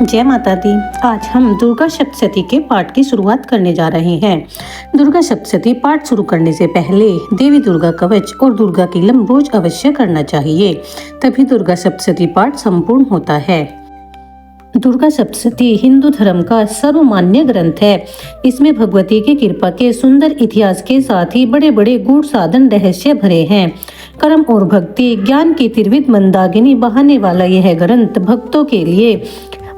जय माता दी। आज हम दुर्गा सप्तशती के पाठ की शुरुआत करने जा रहे हैं। दुर्गा सप्तशती पाठ शुरू करने से पहले देवी दुर्गा कवच और दुर्गा कीलम रोज अवश्य करना चाहिए, तभी दुर्गा सप्तशती पाठ संपूर्ण होता है। दुर्गा सप्तशती हिंदू धर्म का सर्वमान्य ग्रंथ है। इसमें भगवती की कृपा के सुंदर इतिहास के साथ ही बड़े बड़े गूढ़ साधन रहस्य भरे हैं। कर्म और भक्ति ज्ञान की त्रिविध मंदाकिनी बहाने वाला यह ग्रंथ भक्तों के लिए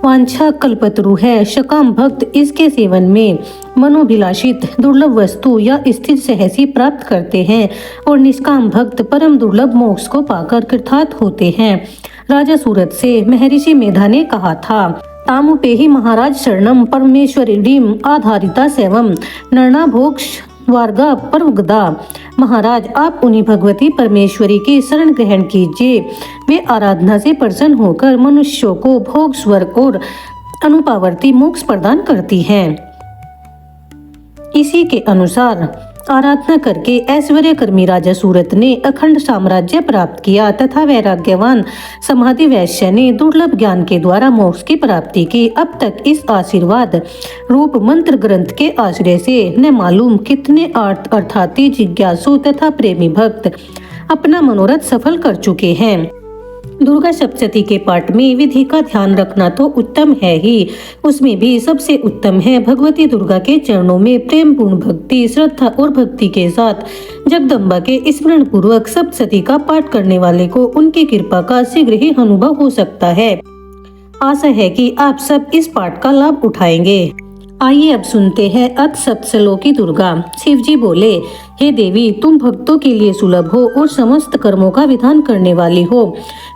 वांछा कल्पतरु है। सकाम भक्त इसके सेवन में मनोभिलाषित दुर्लभ वस्तु या स्थिर सहसी प्राप्त करते हैं और निष्काम भक्त परम दुर्लभ मोक्ष को पाकर कृतार्थ होते हैं। राजा सूरत से महर्षि मेधा ने कहा था, तामुपेहि महाराज शरणम परमेश्वरीम आधारिता सेवम नरना भोक्ष वार्गा परवगदा। महाराज, आप उन्हीं भगवती परमेश्वरी की शरण ग्रहण कीजिए। वे आराधना से प्रसन्न होकर मनुष्यों को भोग स्वर्ग और अनुपावर्ती मोक्ष प्रदान करती हैं। इसी के अनुसार आराधना करके ऐश्वर्यकर्मी राजा सूरत ने अखंड साम्राज्य प्राप्त किया तथा वैराग्यवान समाधि वैश्य ने दुर्लभ ज्ञान के द्वारा मोक्ष की प्राप्ति की। अब तक इस आशीर्वाद रूप मंत्र ग्रंथ के आश्रय से न मालूम कितने अर्थार्थी जिज्ञासु तथा प्रेमी भक्त अपना मनोरथ सफल कर चुके हैं। दुर्गा सप्तशती के पाठ में विधि का ध्यान रखना तो उत्तम है ही, उसमें भी सबसे उत्तम है भगवती दुर्गा के चरणों में प्रेम पूर्ण भक्ति, श्रद्धा और भक्ति के साथ जगदम्बा के स्मरण पूर्वक सप्तशती का पाठ करने वाले को उनकी कृपा का शीघ्र ही अनुभव हो सकता है। आशा है कि आप सब इस पाठ का लाभ उठाएंगे। आइए अब सुनते हैं अथ सप्तश्लोकी दुर्गा। शिवजी बोले, हे देवी, तुम भक्तों के लिए सुलभ हो और समस्त कर्मों का विधान करने वाली हो।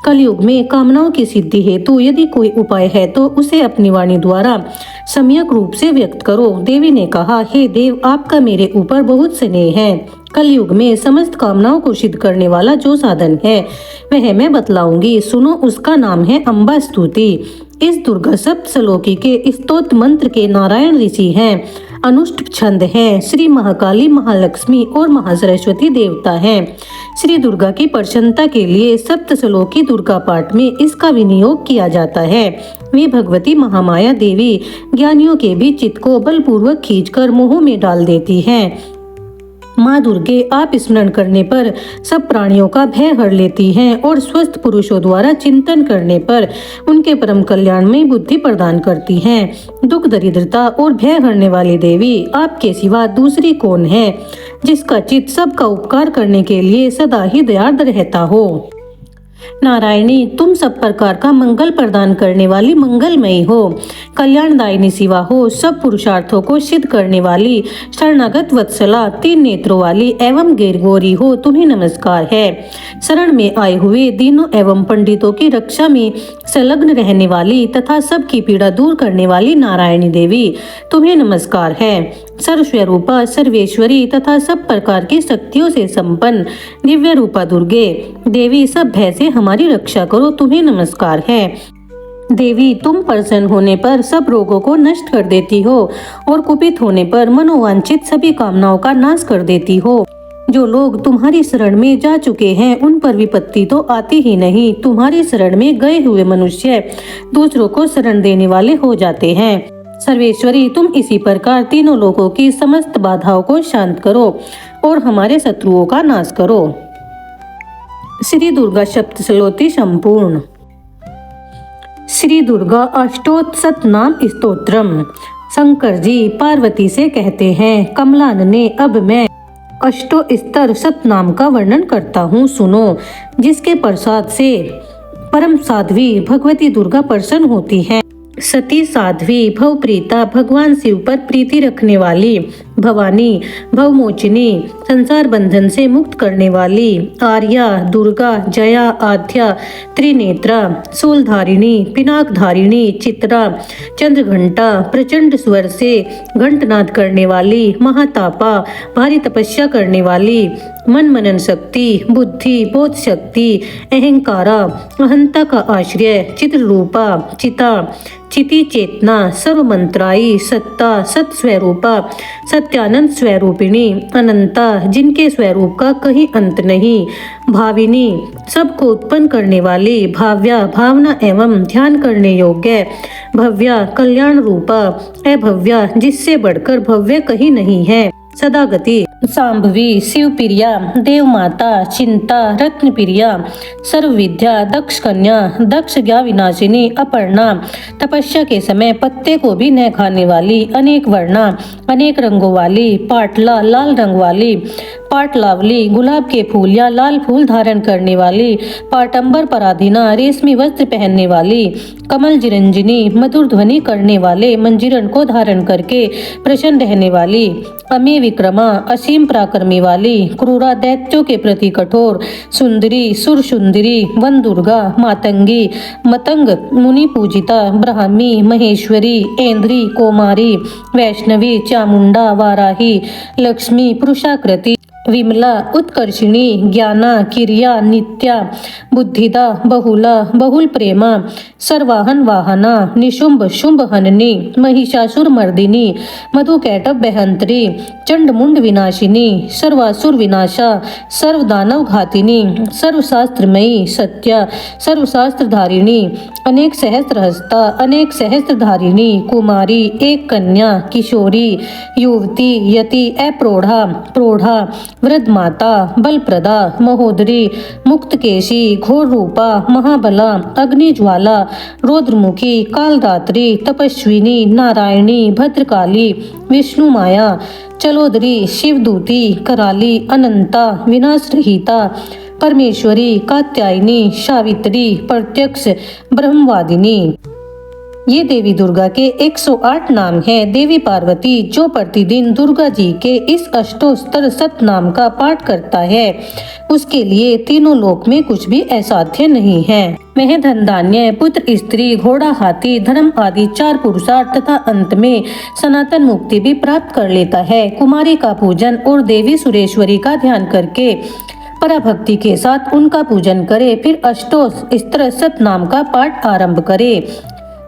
कलयुग में कामनाओं की सिद्धि हेतु यदि कोई उपाय है तो उसे अपनी वाणी द्वारा सम्यक रूप से व्यक्त करो। देवी ने कहा, हे देव, आपका मेरे ऊपर बहुत स्नेह है। कलयुग में समस्त कामनाओं को सिद्ध करने वाला जो साधन है वह मैं बतलाऊंगी, सुनो। उसका नाम है अम्बा स्तुति। इस दुर्गा सप्तश्लोकी के स्तोत्र मंत्र के नारायण ऋषि हैं, अनुष्ठ छंद हैं, श्री महाकाली, महालक्ष्मी और महासरस्वती देवता हैं। श्री दुर्गा की प्रसन्नता के लिए सप्तश्लोकी दुर्गा पाठ में इसका विनियोग किया जाता है। वे भगवती महामाया देवी ज्ञानियों के भी चित्त को बलपूर्वक खींचकर मोह में डाल देती हैं। माँ दुर्गे आप स्मरण करने पर सब प्राणियों का भय हर लेती हैं और स्वस्थ पुरुषों द्वारा चिंतन करने पर उनके परम कल्याण में बुद्धि प्रदान करती हैं। दुख दरिद्रता और भय हरने वाली देवी आपके सिवा दूसरी कौन है, जिसका चित्त सबका उपकार करने के लिए सदा ही दयार्द रहता हो। नारायणी, तुम सब प्रकार का मंगल प्रदान करने वाली मंगलमयी हो, कल्याणदायिनी शिवा हो, सब पुरुषार्थों को सिद्ध करने वाली शरणागत वत्सला, तीन नेत्रों वाली एवं गैरगौरी हो, तुम्हें नमस्कार है। शरण में आए हुए दीनों एवं पंडितों की रक्षा में संलग्न रहने वाली तथा सबकी पीड़ा दूर करने वाली नारायणी देवी, तुम्हें नमस्कार है। सर्वस्वरूपा, सर्वेश्वरी तथा सब प्रकार की शक्तियों से संपन्न दिव्य रूपा दुर्गे देवी, सब भय से हमारी रक्षा करो, तुम्हें नमस्कार है। देवी, तुम प्रसन्न होने पर सब रोगों को नष्ट कर देती हो और कुपित होने पर मनोवांछित सभी कामनाओं का नाश कर देती हो। जो लोग तुम्हारी शरण में जा चुके हैं उन पर विपत्ति तो आती ही नहीं। तुम्हारी शरण में गए हुए मनुष्य दूसरों को शरण देने वाले हो जाते हैं। सर्वेश्वरी, तुम इसी प्रकार तीनों लोगों की समस्त बाधाओं को शांत करो और हमारे शत्रुओं का नाश करो। श्री दुर्गा सप्तश्लोकी संपूर्ण। श्री दुर्गा अष्टोत्तरशत नाम स्तोत्रम। शंकर जी पार्वती से कहते हैं, कमलान ने, अब मैं अष्टोत्तर शत नाम का वर्णन करता हूँ, सुनो। जिसके प्रसाद से परम साध्वी भगवती दुर्गा प्रसन्न होती है। सती साध्वी, भवप्रीता, भगवान शिव पर प्रीति रखने वाली, भवानी, भवमोचिनी, संसार बंधन से मुक्त करने वाली, आर्या, दुर्गा, जया, आद्या, त्रिनेत्रा, शूलधारिणी, पिनाकधारिणी, चित्रा, चंद्रघंटा, प्रचंड स्वर से घंटनाद करने वाली, महातापा, भारी तपस्या करने वाली, मन मनन शक्ति, बुद्धि, बोध शक्ति, अहंकारा, अहंता का आश्रय, चित्र रूपा, चिता, चिति चेतना, सर्वमंत्राई, सत्ता, सत स्वरूपा, सत्यानंद स्वरूपिणी, अनंता, जिनके स्वरूप का कहीं अंत नहीं, भाविनी, सबको उत्पन्न करने वाली, भाव्या, भावना एवं ध्यान करने योग्य, भव्या, कल्याण रूपा, अभव्या, जिससे बढ़कर भव्य कहीं नहीं है, सदागति, सांभवी, शिवप्रिया, देवमाता, चिंता, रत्नप्रिया, सर्वविद्या, दक्ष कन्या, दक्ष ज्ञा विनाशिनी, अपर्णा, तपस्या के समय पत्ते को भी न खाने वाली, अनेक वर्णा, अनेक रंगों वाली, पाटला, लाल रंग वाली, पाटलावली, गुलाब के फूल या लाल फूल धारण करने वाली, पाटंबर पराधीना, रेशमी वस्त्र पहनने वाली, कमल जिरंजिनी, मधुर ध्वनि करने वाले मंजीरण को धारण करके प्रसन्न रहने वाली, अमे विक्रमा, असीम पराक्रमी वाली, क्रूरा, दैत्यों के प्रति कठोर, सुंदरी, सुर सुंदरी, वन दुर्गा, मातंगी, मतंग, मुनि पूजिता, ब्राह्मी, महेश्वरी, ऐन्द्री, कोमारी, वैष्णवी, चामुंडा, वाराही, लक्ष्मी, पुरुषाकृति, विमला, उत्कर्षिणी, ज्ञाना, किरिया, नित्या, बुद्धिदा, बहुला, बहुल प्रेमा, सर्वाहन वाहना, निशुंभ, शुंभ हननी, महिषासुर मर्दिनी, मधुकैटभ बहंत्री, चंडमुंड विनाशिनी, सर्वासुर विनाशा, सर्वदानव घातिनी, सर्वशास्त्रमयी, सत्या, सर्वशास्त्रधारिणी, अनेक सहस्त्रहस्ता, अनेक सहस्त्रधारिणी, कुमारी, एक कन्या, किशोरी, युवती, यति, अप्रौढ़ा, प्रौढ़ा, वृद्ध माता, बलप्रदा, महोदरी, मुक्तकेशी, घोर रूपा, महाबला, अग्निज्वाला, रौद्रमुखी, कालरात्रि, तपस्विनी, नारायणी, भद्रकाली, विष्णु माया, चलोदरी, शिवदूती, कराली, अनंता, विनाश रहिता, परमेश्वरी, कात्यायनी, सावित्री, प्रत्यक्ष, ब्रह्मवादिनी। ये देवी दुर्गा के 108 नाम हैं। देवी पार्वती जो प्रतिदिन दुर्गा जी के इस अष्टोत्तर शत नाम का पाठ करता है उसके लिए तीनों लोक में कुछ भी असाध्य नहीं है। वह धन धान्य, पुत्र, स्त्री, घोड़ा, हाथी, धर्म आदि 4 पुरुषार्थ तथा अंत में सनातन मुक्ति भी प्राप्त कर लेता है। कुमारी का पूजन और देवी सुरेश्वरी का ध्यान करके पराभक्ति के साथ उनका पूजन करे, फिर अष्टोत्तर शत नाम का पाठ आरंभ करे।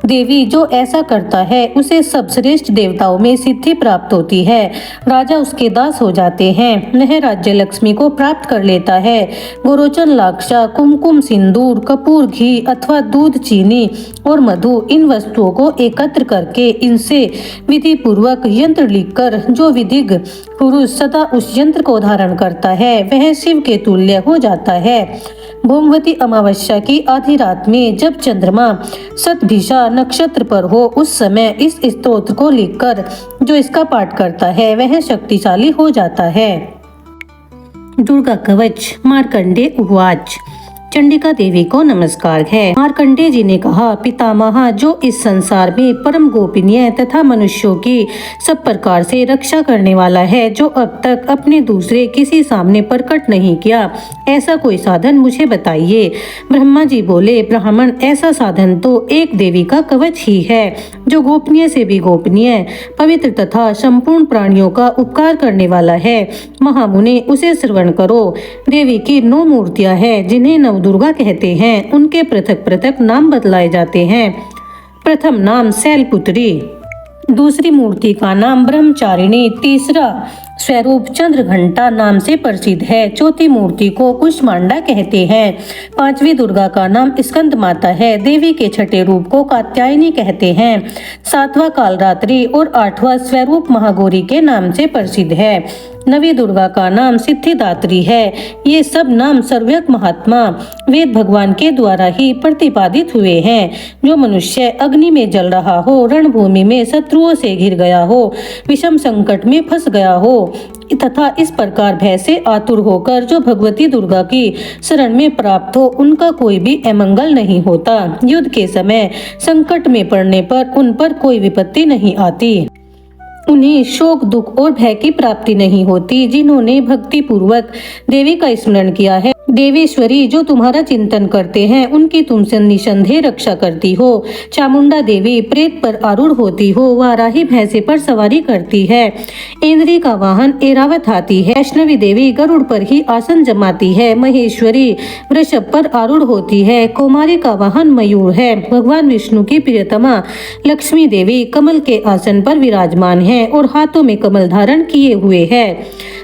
देवी जो ऐसा करता है उसे सब श्रेष्ठ देवताओं में सिद्धि प्राप्त होती है। राजा उसके दास हो जाते हैं। वह राज्य लक्ष्मी को प्राप्त कर लेता है। गोरोचन, लाक्षा, कुमकुम, सिंदूर, कपूर, घी अथवा दूध, चीनी और मधु, इन वस्तुओं को एकत्र करके इनसे विधि पूर्वक यंत्र लिखकर जो विधिज्ञ पुरुष सदा उस यंत्र को धारण करता है वह शिव के तुल्य हो जाता है। भोमवती अमावस्या की आधी रात में जब चंद्रमा शतभिषा नक्षत्र पर हो उस समय इस स्तोत्र को लिखकर जो इसका पाठ करता है वह शक्तिशाली हो जाता है। दुर्गा कवच। मार्कंडेय उवाच। चंडिका देवी को नमस्कार है। मार्कंडेय जी ने कहा, पितामह जो इस संसार में परम गोपनीय तथा मनुष्यों की सब प्रकार से रक्षा करने वाला है, जो अब तक अपने दूसरे किसी सामने प्रकट नहीं किया, ऐसा कोई साधन मुझे बताइए। ब्रह्मा जी बोले, ब्राह्मण, ऐसा साधन तो एक देवी का कवच ही है जो गोपनीय से भी गोपनीय, पवित्र तथा संपूर्ण प्राणियों का उपकार करने वाला है। महामुने, उसे श्रवण करो। देवी की 9 मूर्तियां हैं जिन्हें नव दुर्गा कहते हैं। उनके पृथक पृथक नाम बतलाए जाते हैं। प्रथम नाम शैलपुत्री, दूसरी मूर्ति का नाम ब्रह्मचारिणी, तीसरा स्वरूप चंद्रघंटा नाम से प्रसिद्ध है, चौथी मूर्ति को कुष्मांडा कहते हैं, 5वीं दुर्गा का नाम स्कंद माता है, देवी के छठे रूप को कात्यायनी कहते हैं, 7वां कालरात्रि और 8वां स्वरूप महागौरी के नाम से प्रसिद्ध है, 9वीं दुर्गा का नाम सिद्धिदात्री है। ये सब नाम सर्वज्ञ महात्मा वेद भगवान के द्वारा ही प्रतिपादित हुए हैं। जो मनुष्य अग्नि में जल रहा हो, रणभूमि में शत्रुओं से घिर गया हो, विषम संकट में फंस गया हो तथा इस प्रकार भय से आतुर होकर जो भगवती दुर्गा की शरण में प्राप्त हो, उनका कोई भी अमंगल नहीं होता। युद्ध के समय संकट में पड़ने पर उन पर कोई विपत्ति नहीं आती। उन्हें शोक, दुख और भय की प्राप्ति नहीं होती। जिन्होंने भक्ति पूर्वक देवी का स्मरण किया है देवेश्वरी जो तुम्हारा चिंतन करते हैं उनकी तुमसे निसंदेह रक्षा करती हो। चामुंडा देवी प्रेत पर आरूढ़ होती हो, वाराही भैंसे पर सवारी करती है। इंद्री का वाहन ऐरावत हाथी है। वैष्णवी देवी गरुड़ पर ही आसन जमाती है। महेश्वरी वृषभ पर आरूढ़ होती है। कुमारी का वाहन मयूर है। भगवान विष्णु की प्रियतमा लक्ष्मी देवी कमल के आसन पर विराजमान है और हाथों में कमल धारण किए हुए है।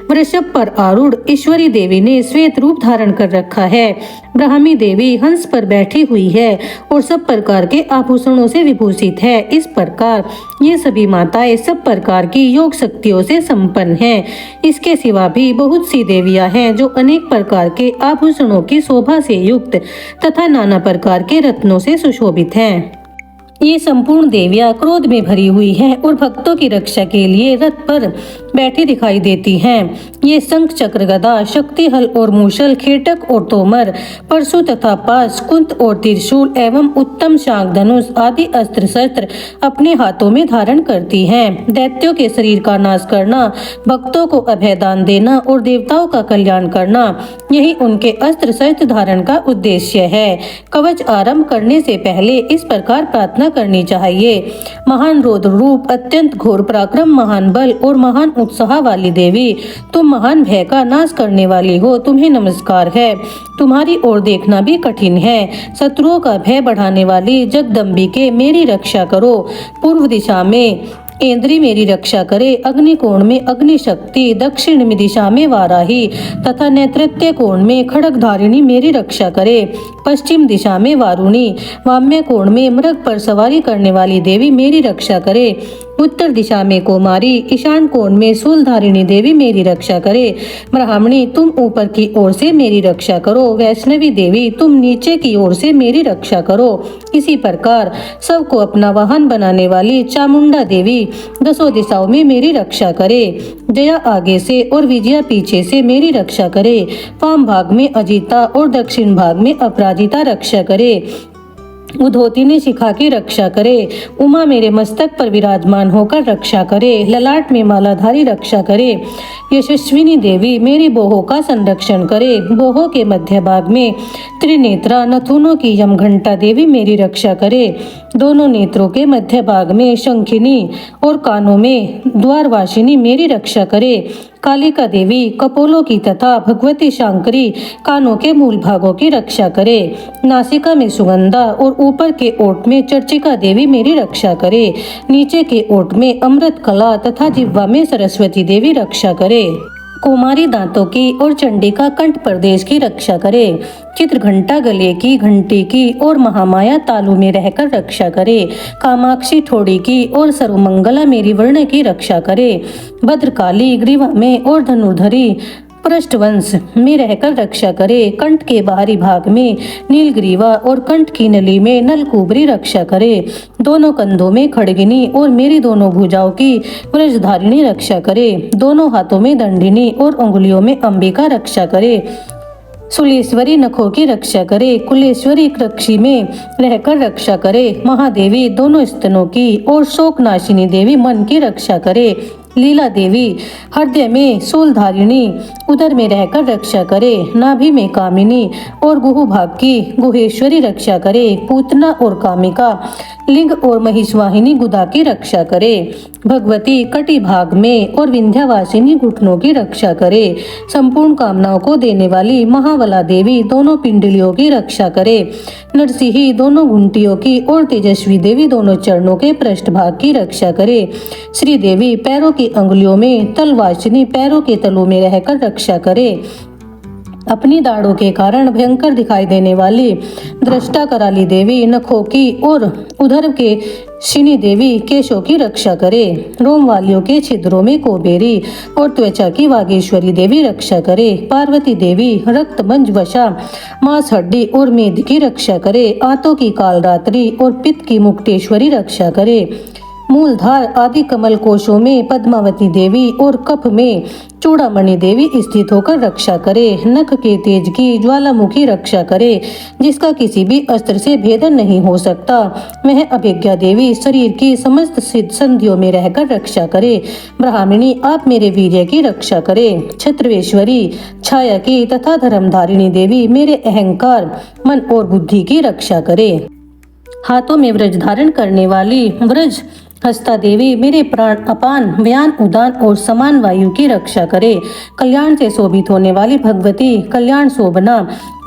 वृषभ पर आरूढ़ ईश्वरी देवी ने श्वेत रूप धारण कर रखा है। ब्राह्मी देवी हंस पर बैठी हुई है और सब प्रकार के आभूषणों से विभूषित है। इस प्रकार ये सभी माताएं सब प्रकार की योग शक्तियों से संपन्न हैं। इसके सिवा भी बहुत सी देवियां हैं जो अनेक प्रकार के आभूषणों की शोभा से युक्त तथा नाना प्रकार के रत्नों से सुशोभित हैं। ये संपूर्ण देवियां क्रोध में भरी हुई हैं और भक्तों की रक्षा के लिए रथ पर बैठी दिखाई देती हैं। ये शंख चक्र गदा शक्ति हल और मूषल खेटक और तोमर परशु तथा पास कुंत और त्रिशूल एवं उत्तम शांख धनुष आदि अस्त्र शस्त्र अपने हाथों में धारण करती हैं। दैत्यों के शरीर का नाश करना, भक्तों को अभयदान देना और देवताओं का कल्याण करना, यही उनके अस्त्र शस्त्र धारण का उद्देश्य है। कवच आरंभ करने से पहले इस प्रकार प्रार्थना करनी चाहिए। महान रौद्र रूप, अत्यंत घोर पराक्रम, महान बल और महान उत्साह वाली देवी, तुम महान भय का नाश करने वाली हो, तुम्हें नमस्कार है। तुम्हारी ओर देखना भी कठिन है। शत्रुओं का भय बढ़ाने वाली जगदम्बिके मेरी रक्षा करो। पूर्व दिशा में इंद्री मेरी रक्षा करे। अग्नि कोण में अग्नि शक्ति, दक्षिण में दिशा में वाराही तथा नैऋत्य कोण में खड्गधारिणी मेरी रक्षा करे। पश्चिम दिशा में वारुणी, वाम्य कोण में मृग पर सवारी करने वाली देवी मेरी रक्षा करे। उत्तर दिशा में कुमारी, ईशान कोण में शूलधारिणी देवी मेरी रक्षा करे। ब्राह्मणी तुम ऊपर की ओर से मेरी रक्षा करो। वैष्णवी देवी तुम नीचे की ओर से मेरी रक्षा करो। इसी प्रकार सबको अपना वाहन बनाने वाली चामुंडा देवी दसों दिशाओं में मेरी रक्षा करे। जया आगे से और विजया पीछे से मेरी रक्षा करे। वाम भाग में अजिता और दक्षिण भाग में अपराजिता रक्षा करे। उधोतिनी शिखा की रक्षा करे। उमा मेरे मस्तक पर विराजमान होकर रक्षा करे। ललाट में मालाधारी रक्षा करे। यशस्विनी देवी मेरी बोहो का संरक्षण करे। बोहो के मध्य भाग में त्रिनेत्रा नथुनों की यमघंटा देवी मेरी रक्षा करे। दोनों नेत्रों के मध्य भाग में शंखिनी और कानों में द्वारवासिनी मेरी रक्षा करे। कालिका देवी कपोलों की तथा भगवती शांकरी कानों के मूल भागों की रक्षा करे। नासिका में सुगंधा और ऊपर के ओठ में चर्चिका देवी मेरी रक्षा करे। नीचे के ओठ में अमृत कला तथा जिह्वा में सरस्वती देवी रक्षा करे। कुमारी दांतों की और चंडिका कंठ प्रदेश की रक्षा करे। चित्रघंटा गले की, घंटी की और महामाया तालू में रहकर रक्षा करे। कामाक्षी ठोड़ी की और सर्वमंगला मेरी वर्ण की रक्षा करे। भद्रकाली ग्रीवा में और धनुर्धरी पृष्ठवंश में रहकर रक्षा करे। कंठ के बाहरी भाग में नीलग्रीवा और कंठ की नली में नलकुबरी रक्षा करे। दोनों कंधों में खड़गिनी और मेरी दोनों भुजाओं की वृषधारिणी रक्षा करे। दोनों हाथों में दंडिनी और उंगलियों में अंबिका रक्षा करे। सुलेश्वरी नखों की रक्षा करे। कुलेश्वरी कृक्षी में रहकर रक्षा करे। महादेवी दोनों स्तनों की और शोकनाशिनी देवी मन की रक्षा करे। लीला देवी हृदय में शूलधारिणी उदर में रहकर रक्षा करे। नाभि में कामिनी और गुहु भाग की गुहेश्वरी रक्षा करे। पूतना और कामिका लिंग और महिषवाहिनी गुदा की रक्षा करे। भगवती कटी भाग में और विंध्यावासिनी घुटनों की रक्षा करे। संपूर्ण कामनाओं को देने वाली महाबला देवी दोनों पिंडलियों की रक्षा करे। नरसिंही दोनों घुंटियों की और तेजस्वी देवी दोनों चरणों के पृष्ठभाग की रक्षा करे। श्री देवी पैरों की अंगुलियों में, तलवासिनी पैरों के तलों में रहकर रक्षा करे। अपनी दाढ़ों के कारण भयंकर दिखाई देने वाली दृष्टा कराली देवी नखों की और उधर के शिनी देवी केशों की रक्षा करे। रोम वालियों के छिद्रों में कोबेरी और त्वचा की वागेश्वरी देवी रक्षा करे। पार्वती देवी रक्त मंज वशा मांस हड्डी और मेद की रक्षा करे। आंतों की कालरात्रि और पित्त की मुक्तेश्वरी रक्षा करे। मूलधार आदि कमल कोशों में पद्मावती देवी और कफ में चूड़ामणि देवी स्थित होकर रक्षा करे। नख के तेज की ज्वालामुखी रक्षा करे, जिसका किसी भी अस्त्र से भेदन नहीं हो सकता। वह अभिज्ञा देवी शरीर की समस्त संधियों में रहकर रक्षा करे। ब्राह्मणी आप मेरे वीर्य की रक्षा करे। छत्रवेश्वरी छाया की तथा धर्मधारिणी देवी मेरे अहंकार, मन और बुद्धि की रक्षा करे। हाथों में व्रज धारण करने वाली व्रज हस्ता देवी मेरे प्राण अपान, व्यान, उदान और समान वायु की रक्षा करे। कल्याण से शोभित होने वाली भगवती कल्याण शोभना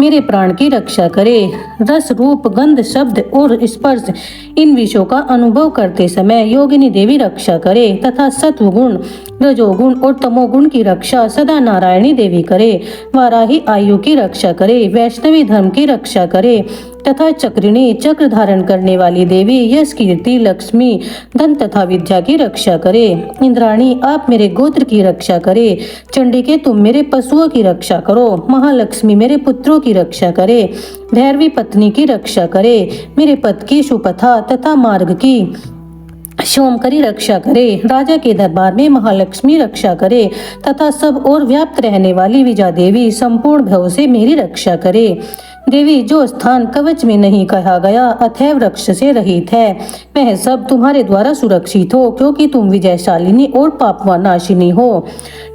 मेरे प्राण की रक्षा करे। रस, रूप, गंध, शब्द और स्पर्श इन विषयों का अनुभव करते समय योगिनी देवी रक्षा करे तथा सत्वगुण, रजोगुण और तमोगुण की रक्षा सदा नारायणी देवी करे। वाराही आयु की रक्षा करे, वैष्णवी धर्म की रक्षा करे तथा चक्रिणी चक्र धारण करने वाली देवी यश, कीर्ति, लक्ष्मी, धन तथा विद्या की रक्षा करे। इंद्राणी आप मेरे गोत्र की रक्षा करे। चंडिके तुम मेरे पशुओं की रक्षा करो। महालक्ष्मी मेरे पुत्रों की रक्षा करे। भैरवी पत्नी की रक्षा करे। मेरे पद की सुपथा तथा मार्ग की सोमकरी रक्षा करे। राजा के दरबार में महालक्ष्मी रक्षा करे तथा सब और व्याप्त रहने वाली विजया देवी संपूर्ण भव से मेरी रक्षा करे। देवी जो स्थान कवच में नहीं कहा गया अथैव वृक्ष से रहित है, वह सब तुम्हारे द्वारा सुरक्षित हो, क्योंकि तुम विजयशालिनी और पापवानाशिनी हो।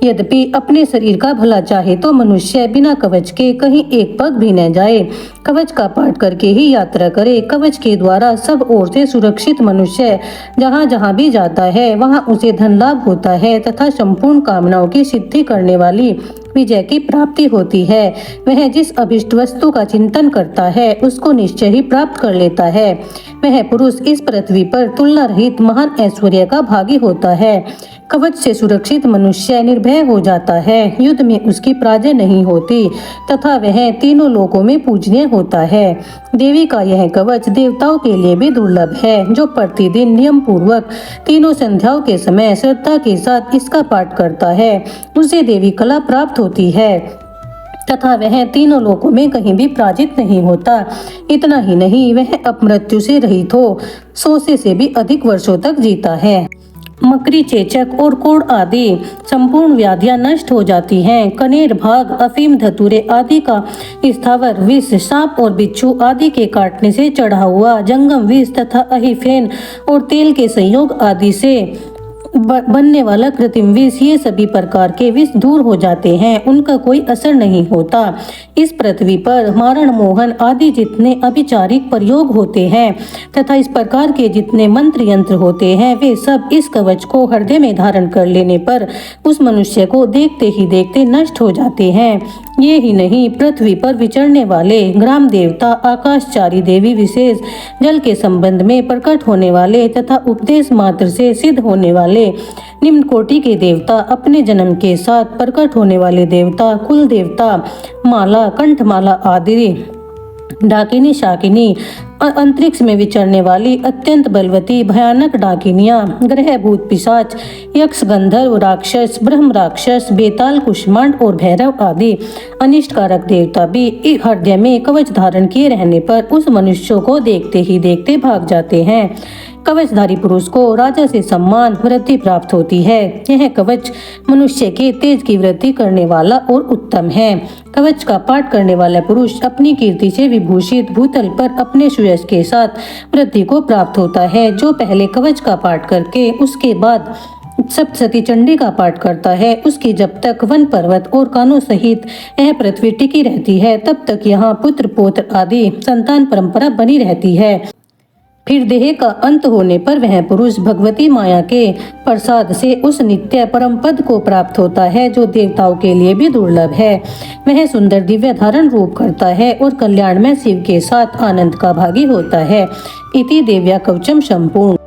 यद्यपि अपने शरीर का भला चाहे तो मनुष्य बिना कवच के कहीं एक पग भी न जाए। कवच का पाठ करके ही यात्रा करे। कवच के द्वारा सब ओर से सुरक्षित मनुष्य जहाँ जहाँ भी जाता है वहाँ उसे धन लाभ होता है तथा संपूर्ण कामनाओं की सिद्धि करने वाली विजय की प्राप्ति होती है। वह जिस अभिष्ट वस्तु का चिंतन करता है उसको निश्चय ही प्राप्त कर लेता है। वह पुरुष इस पृथ्वी पर तुलना रहित महान ऐश्वर्य का भागी होता है। कवच से सुरक्षित मनुष्य निर्भय हो जाता है। युद्ध में उसकी पराजय नहीं होती तथा वह तीनों लोकों में पूजनीय होता है। देवी का यह कवच देवताओं के लिए भी दुर्लभ है। जो प्रतिदिन नियम पूर्वक तीनों संध्याओं के समय श्रद्धा के साथ इसका पाठ करता है उसे देवी कला प्राप्त होती है तथा वह तीनों लोकों में कहीं भी पराजित नहीं होता। इतना ही नहीं, वह अपमृत्यु से रहित हो 100 से भी अधिक वर्षों तक जीता है। मकरी, चेचक और कोढ़ आदि संपूर्ण व्याधियां नष्ट हो जाती हैं। कनेर, भाग, अफीम, धतूरे आदि का स्थावर विष, सांप और बिच्छू आदि के काटने से चढ़ा हुआ जंगम विष तथा अहिफेन और तेल के संयोग आदि से बनने वाला कृत्रिम विष, ये सभी प्रकार के विष दूर हो जाते हैं, उनका कोई असर नहीं होता। इस पृथ्वी पर मारण, मोहन आदि जितने अभिचारिक प्रयोग होते हैं तथा इस प्रकार के जितने मंत्र यंत्र होते हैं वे सब इस कवच को हृदय में धारण कर लेने पर उस मनुष्य को देखते ही देखते नष्ट हो जाते हैं। ये ही नहीं, पृथ्वी पर विचरने वाले ग्राम देवता, आकाशचारी देवी, विशेष जल के संबंध में प्रकट होने वाले तथा उपदेश मात्र से सिद्ध होने वाले निम्न कोटि के देवता, अपने जन्म के साथ प्रकट होने वाले देवता, कुल देवता, माला, कंठमाला आदि, डाकिनी, शाकिनी, अंतरिक्ष में विचरने वाली अत्यंत बलवती भयानक डाकिनियां, ग्रह, भूत, पिशाच, यक्ष, गंधर्व, राक्षस, ब्रह्म राक्षस, बेताल, कुष्मांड और भैरव आदि अनिष्टकारक देवता भी हृदय में कवच धारण किए रहने पर उस मनुष्य को देखते ही देखते भाग जाते हैं। कवचधारी पुरुष को राजा से सम्मान, वृद्धि प्राप्त होती है। यह कवच मनुष्य के तेज की वृद्धि करने वाला और उत्तम है। कवच का पाठ करने वाला पुरुष अपनी कीर्ति से विभूषित भूतल पर अपने सुयश के साथ वृद्धि को प्राप्त होता है। जो पहले कवच का पाठ करके उसके बाद सप्तशती चंडी का पाठ करता है, उसकी जब तक वन, पर्वत और कानों सहित यह पृथ्वी टिकी रहती है तब तक यहाँ पुत्र, पौत्र आदि संतान परंपरा बनी रहती है। फिर देह का अंत होने पर वह पुरुष भगवती माया के प्रसाद से उस नित्य परम पद को प्राप्त होता है जो देवताओं के लिए भी दुर्लभ है। वह सुंदर दिव्य धारण रूप करता है और कल्याण में शिव के साथ आनंद का भागी होता है। इति देव्या कवचम संपूर्ण।